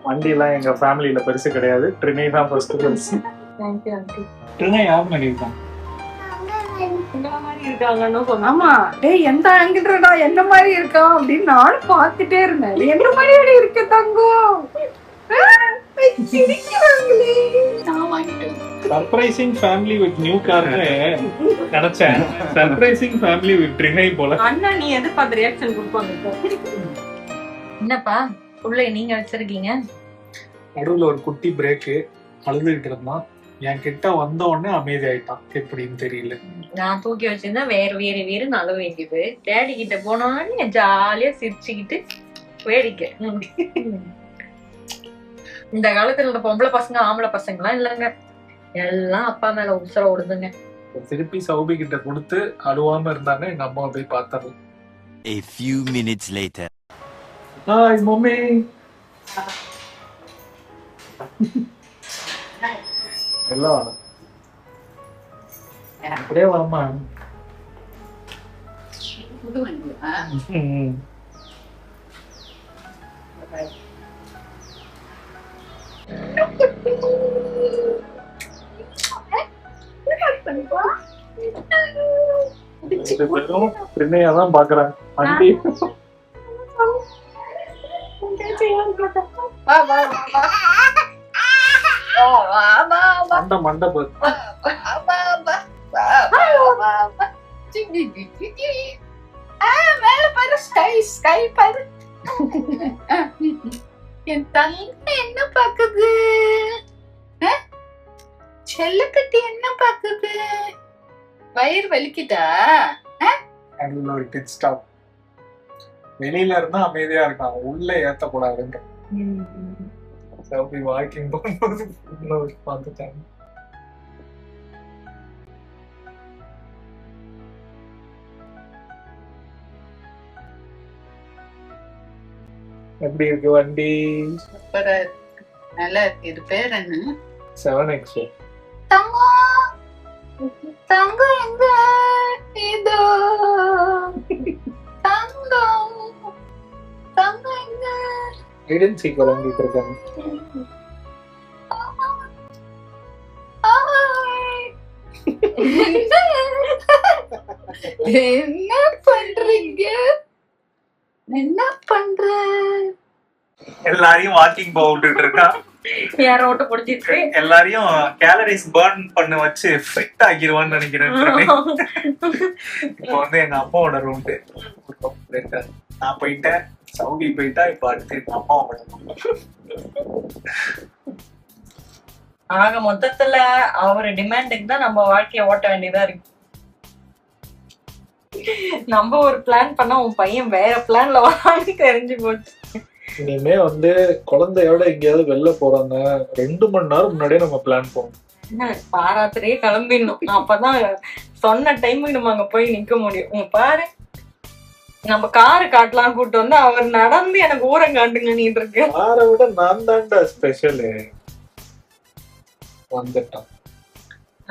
வண்டி எல்லாம் எங்க ஃபேமிலியில பெருசு கிடையாது. ட்ரினை தான் ஃபர்ஸ்ட் பெருசு. ட்ரினை யார் பண்ணிருக்காங்க? ஆமா, டேய் எந்த ஆங்கிள்டா என்ன மாதிரி இருக்கான் அப்படின்னு நானும் பார்த்துட்டே இருந்தேன். என்ன மாதிரி இருக்கு தங்கம். சர்ப்ரைசிங் ஃபேமிலி வித் நியூ கார்னு நினைச்சேன். சர்ப்ரைசிங் ஃபேமிலி வித் ட்ரினை போல. அண்ணா நீ எது பார்த்து ரியாக்ஷன் கொடுப்பாங்க? என்னப்பா புள்ளை நீங்க வச்சிருக்கீங்க? நடுவுல ஒரு குட்டி பிரேக்கு, அழுதுகிட்டு இருந்தான். என் கிட்ட வந்த உடனே அமைதி ஆயிட்டான். எப்படின்னு தெரியல. நான் தூக்கி வச்சிருந்தா வேறு நல்ல வேண்டியது. டேடி கிட்ட போனோன்னு ஜாலியா சிரிச்சுக்கிட்டு வேடிக்கை. இந்த காலத்துல இந்த பொம்பளை பசங்க ஆம்பளை பசங்கலாம் இல்லைங்க, எல்லாம் அப்பா மேல உசர ஓடுதுங்க. திருப்பி சௌபி கிட்ட கொடுத்து அழுவாம இருந்தாங்க. எங்க அம்மா போய் பார்த்தாங்க. A few minutes later. Hi mummy. எல்லாம் அப்படியே வாமா. பேரும் ட்ரினையாதான் பாக்குறாங்க. வண்டி மண்டபம் என் தங்க என்ன பாக்குது? செல்லக்கட்டி என்ன பாக்குது? வயிறு வலிக்குதா? வெளியில இருந்தா அமைதியா இருக்கான், உள்ள ஏத்தக்கூடாதுன்ற. சௌபி வாக்கிங் போகும்போது பார்த்துட்டாங்க. எப்படி இருக்கு வண்டி? சூப்பரா இருக்கு, நல்லா இருக்கு. இது பேர் என்ன? 7X. தங்கம் தங்கம் எங்க? இதோ தங்கம் தங்கம் எங்க? ஐடென்சி குழம்பிட்டு இருக்காங்க. என்ன பண்றீங்க? என்ன பண்ற? எல்லாரையும் வாக்கிங் போட்டுட்டு இருக்கான். யார் ஓட்ட பிடிச்சிட்டு எல்லாரையும் கேலரிஸ் பர்ன் பண்ண வச்சு ஃபிட் ஆகிடுவான்னு நினைக்கிறேன். இப்போ வந்து எங்க அம்மாவோட ரூம் நான் போயிட்டேன், சௌபி போயிட்டா. இப்ப அடுத்து எங்க அம்மாவோட. ஆக மொத்தத்துல அவரு டிமாண்டுக்கு தான் நம்ம வாழ்க்கைய ஓட்ட வேண்டியதா இருக்கு. நம்ம ஒரு பிளான் பண்ணா உன் பையன் வேற பிளான்ல வாங்கி தெரிஞ்சு போச்சு. இனிமே வந்து குழந்தையோட எங்கேயாவது வெளில போறாங்க 2 மணி நேரம் முன்னாடியே நம்ம பிளான் போகணும். பாராத்திரியே கிளம்பிடணும். அப்பதான் சொன்ன டைமுக்கு நம்ம அங்க போய் நிக்க முடியும். பாரு, நம்ம காரு காட்டலாம் கூட்டு வந்து அவர் நடந்து எனக்கு ஊரம் காட்டுங்க நீ இருக்கு. காரை விட நான் தான்டா ஸ்பெஷல். வந்துட்டான்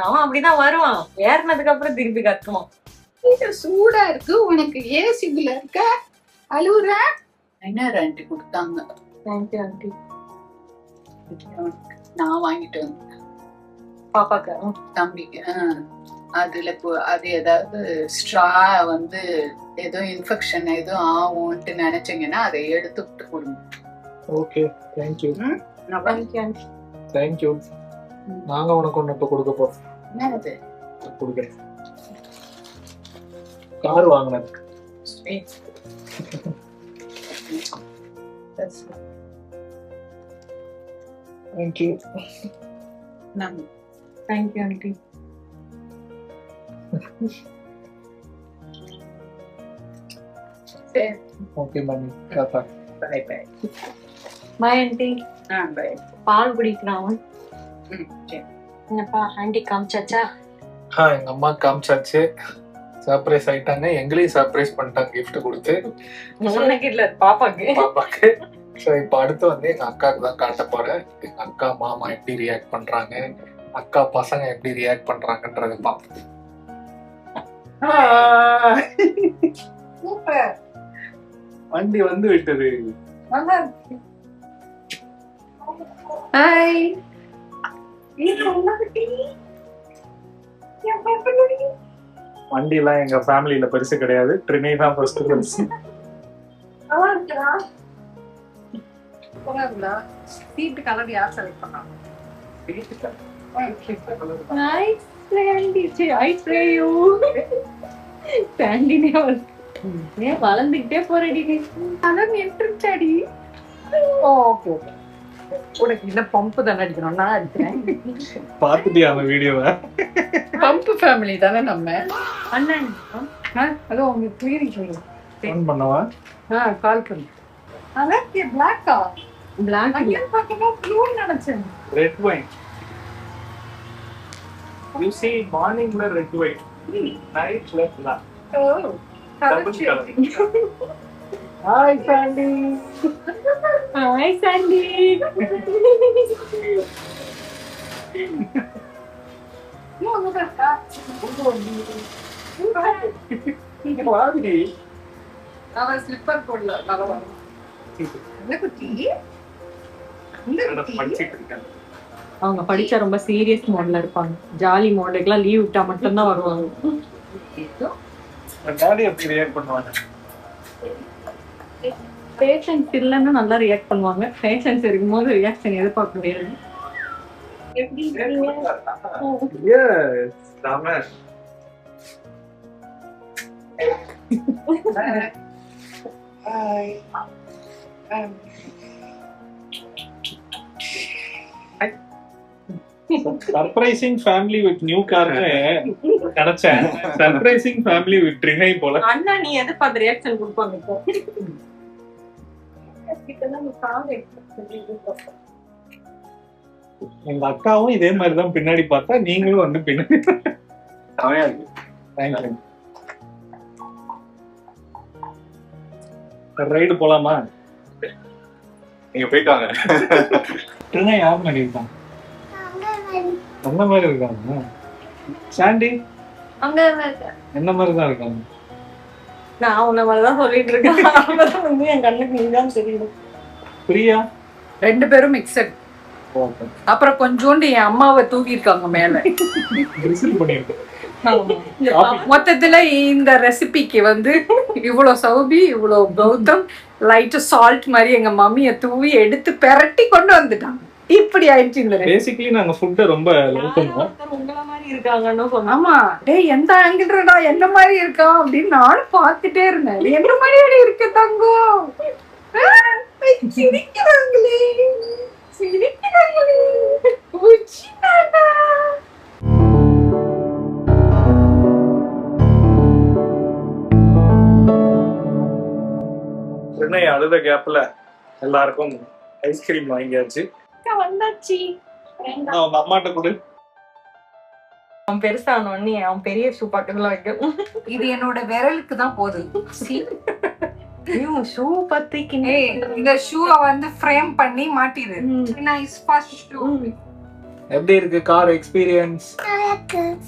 அவன் அப்படிதான் வருவான். ஏறினதுக்கு அப்புறம் திருப்பி கத்துவான். சூடா இருக்கு, உனக்கு ஏசிக்குள்ள இருக்க அழுவுற. என்ன ரெண்டு கொடுத்தாங்க. Thank you aunty. நான் வாங்கிட்டு வந்தேன் பாப்பாக்கு தம்பிக்கு. அதுல அது ஏதாவது ஸ்ட்ரா வந்து ஏதோ இன்ஃபெக்ஷன் எதுவும் ஆகும்ட்டு நினைச்சீங்கன்னா அதை எடுத்து விட்டு கொடுங்க. Okay, thank you. Thank you aunty. Thank you. நாங்க உனக்கு ஒண்ணு இப்ப கொடுக்க போறோம். என்னது கொடுக்குறேன்? கார் வாங்கினதுக்கு. Thank you. Thank you aunty. Okay mummy, டாடா. Bye bye. Bye aunty. Bye. பால் குடிக்கிறான். சரி. என்னப்பா ஆண்டி காமிச்சாச்சா? எங்க அம்மா காமிச்சாச்சு. சர்ப்ரைஸ் ஆயிட்டாங்க. எங்களையும் சர்ப்ரைஸ் பண்ணிட்டாங்க கிஃப்ட் கொடுத்து. உனக்கு இல்ல, பாப்பாக்கு. ஸோ இப்போ அடுத்து வந்து எங்க அக்காவுக்கு தான் காட்ட போறேன். எங்க அக்கா மாமா எப்படி ரியாக்ட் பண்றாங்க, அக்கா பசங்க எப்படி ரியாக்ட் பண்றாங்கன்றத பார்ப்போம். சூப்பர், வண்டி வந்து விட்டது. நல்லா இருக்கு. ஹாய், வண்டி எல்லாம் எங்க ஃபேமிலியில பெருசு கிடையாது. ட்ரினை தான் ஃபர்ஸ்ட் பெருசு. நல்லா இருக்குடா. சூப்பரா இருக்குடா. சீட் கலர் யார் செலக்ட் பண்ணா? Nice, Sandy. I pray you. Sandy ஏன் வளர்ந்துகிட்டே போறடி நீ? கலர் என்ட்ருச்சாடி. Okay okay. உனக்கு இந்த பம்ப் தானே அடிக்கணும், நான் அடிக்கிறேன். பாத்துட்டியா அந்த வீடியோவை? பம்ப் ஃபேமிலி தானே நம்ம. அண்ணன் அதோ உங்க கிளீனிங் பண்ணுங்க. ஃபோன் பண்ணவா? கால் பண்ணு. அதான் பிளாக்கா? பிளாக் அங்கே பார்க்கணும் ப்ளூ நினைச்சேன். Red wine. You see morningல ரெட் ஒயின், நைட்ல black. ஓ, Double colour color. Hi Sandy. Hi, Sandy. No, no, இங்க வாடி. அவன் ஸ்லிப்பர் போடல, நல்லா வரும். என்ன குட்டி? இந்த குட்டி? படிச்சிட்டு இருக்கேன். அவங்க படிச்சா ரொம்ப சீரியஸ் மோட்ல இருப்பாங்க. ஜாலி மோடுக்குலாம் லீவ் விட்டா மட்டும்தான் வருவாங்க. டாடி எப்படி ரியாக்ட் பண்ணுவாங்க? பேஷன்ஸ் இல்லைன்னா நல்லா ரியாக்ட் பண்ணுவாங்க. பேஷன்ஸ் இருக்கும்போது ரியாக்ஷன் எதிர்பார்க்க முடியாது. எப்படி இருக்கீங்க? Yes, Ramesh. Hi. Surprising family with new கார்னு கிடைச்சேன். சர்ப்ரைசிங் ஃபேமிலி வித் ட்ரினை போல. அண்ணா நீ எதை பார்த்து ரியாக்ஷன் கொடுப்பாங்க இப்போ? எங்க அக்காவும் இதே மாதிரி தான் பின்னாடி பார்த்தா, நீங்களும் வந்து பின்னாடி. செமையா இருக்கு. தேங்க்யூ. ரைடு போலாமா? நீங்க போயிட்டாங்க. ட்ரினை யார் மாதிரி இருக்காங்க? அந்த மாதிரி இருக்காங்க. சாண்டி அங்க என்ன மாதிரி தான் இருக்காங்க. நான் உன்ன மாதிரிதான் சொல்லிட்டு இருக்கேன். அப்பதான் வந்து என் கண்ணுக்கு நீதான் தெரியும். பிரியா ரெண்டு பேரும் மிக்சட். அப்புறம் கொஞ்சோண்டு என் அம்மாவை தூக்கி இருக்காங்க மேல. ரிசீவ் பண்ணிருக்கேன். மொத்தத்துல இந்த ரெசிபிக்கு வந்து இவ்வளவு சௌபி, இவ்வளவு கௌதம், லைட் சால்ட் மாதிரி எங்க மம்மிய தூவி எடுத்து பெரட்டி கொண்டு வந்துட்டாங்க. இப்படி ஆயிடுச்சு இந்த recipe. பேசிக்கலி நாங்க ஃபுட்டை ரொம்ப லவ் பண்ணுவோம். உங்கள மாதிரி இருக்காங்கன்னு சொன்னா ஆமா, டேய் எந்த ஆங்கிள்டா என்ன மாதிரி இருக்கா அப்படின்னு நானும் பார்த்துட்டே இருந்தேன். என்ன மாதிரி இருக்கு தங்கம்? சிரிக்கிறாங்களே சிரிக்கிறாங்களே. உச்சினாடா. ட்ரினை அழுத கேப்ல எல்லாருக்கும் ஐஸ்கிரீம் வாங்கியாச்சு. வந்தாச்சு. நான் உங்க அம்மாட்ட கொடு. அவன் பெருசான உடனே அவன் பெரிய ஷூ பாட்டுக்குள்ள வைக்க. இது என்னோட விரலுக்கு தான் போகுது. ஷூ பத்திக்கு இந்த ஷூவை வந்து ஃப்ரேம் பண்ணி மாட்டிடு. Nice first shoe. எப்படி இருக்கு கார் எக்ஸ்பீரியன்ஸ்?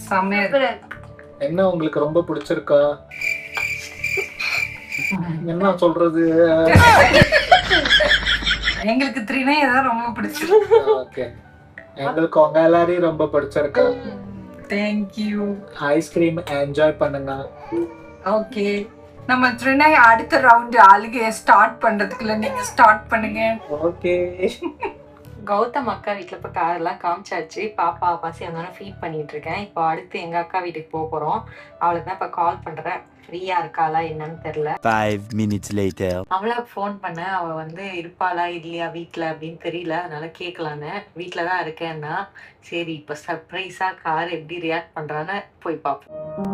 செமையா. என்ன உங்களுக்கு ரொம்ப பிடிச்சிருக்கா? என்ன சொல்றது? எங்களுக்கு த்ரினை தான் ரொம்ப பிடிச்சிருக்கு. ஓகே, எங்களுக்கு உங்க எல்லாரையும் ரொம்ப பிடிச்சிருக்கு. Thank you. ஐஸ்கிரீம் என்ஜாய் பண்ணுங்க. ஓகே, நம்ம த்ரினை அடுத்த ரவுண்ட் அழுகைய ஸ்டார்ட் பண்றதுக்குள்ள நீங்க ஸ்டார்ட் பண்ணுங்க. ஓகே. கௌதம் அக்கா வீட்டுல இப்ப காரெல்லாம் காமிச்சாச்சு. பாப்பா பசி வந்தோன்னு ஃபீட் பண்ணிட்டு இருக்கேன். இப்போ அடுத்து எங்க அக்கா வீட்டுக்கு போறோம். அவளுக்கு தான் இப்ப கால் பண்றேன். ஃப்ரீயா இருக்காளா என்னன்னு தெரியல. 5 minutes later. அவளுக்கு ஃபோன் பண்ண, அவ வந்து இருப்பாளா இல்லையா வீட்டுல அப்படின்னு தெரியல. அதனால கேட்கலான்னு. வீட்டுலதான் இருக்கேன்னா சரி இப்ப சர்ப்ரைஸா கார் எப்படி ரியாக்ட் பண்றான்னு போய் பார்ப்போம்.